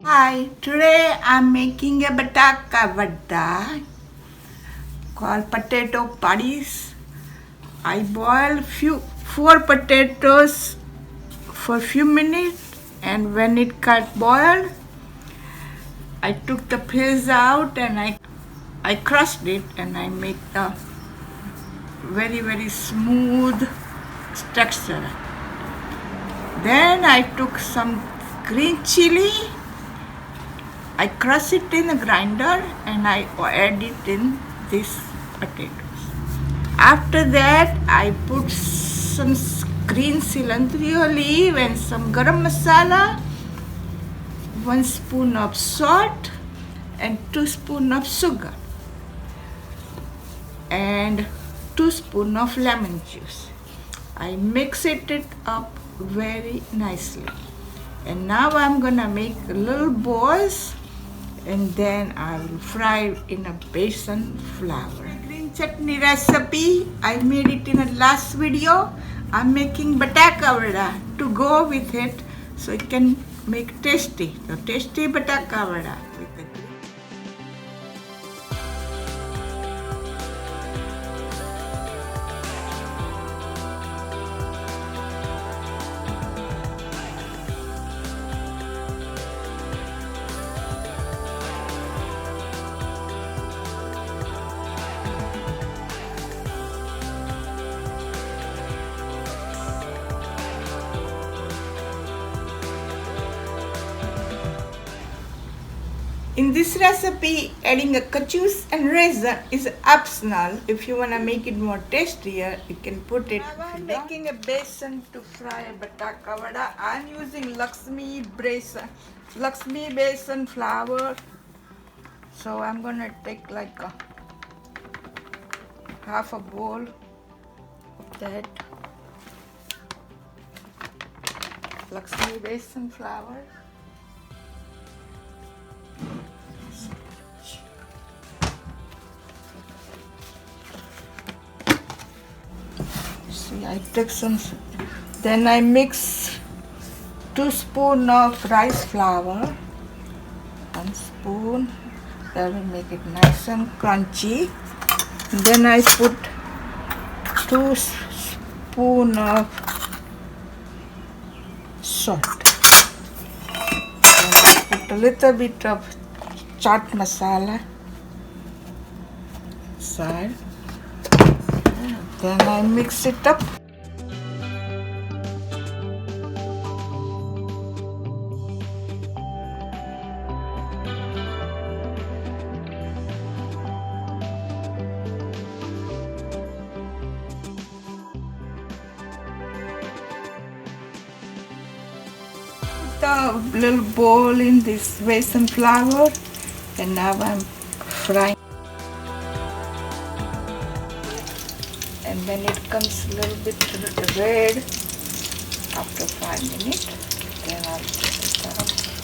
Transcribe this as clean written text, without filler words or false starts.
Hi, today I'm making a Batata Vada called potato patties. I boiled four potatoes for a few minutes, and when it got boiled, I took the peels out and I crushed it and I make the very smooth texture. Then I took some green chili. I crush it in a grinder and I add it in these potatoes. After that, I put some green cilantro leaf and some garam masala, 1 spoon of salt, and 2 spoons of sugar, and 2 spoons of lemon juice. I mix it up very nicely. And now I'm gonna make little balls and then I will fry it in a besan flour. Green chutney recipe, I made it in a last video. I'm making batata vada to go with it so it can make tasty. So tasty batata vada with the green. In this recipe, adding a kachus and raisin is optional. If you want to make it more tastier, you can put it. Now I'm making a besan to fry a batata vada. I'm using Lakshmi besan flour. So I'm gonna take like half a bowl of that Lakshmi besan flour. See, I took some, then I mix 2 spoons of rice flour, 1 spoon, that will make it nice and crunchy. And then I put 2 spoons of salt. Then I put a little bit of chaat masala inside. Then I mix it up. Put the little bowl in this besan flour, and now I'm frying. And when it comes a little bit red after 5 minutes, then I'll take it out.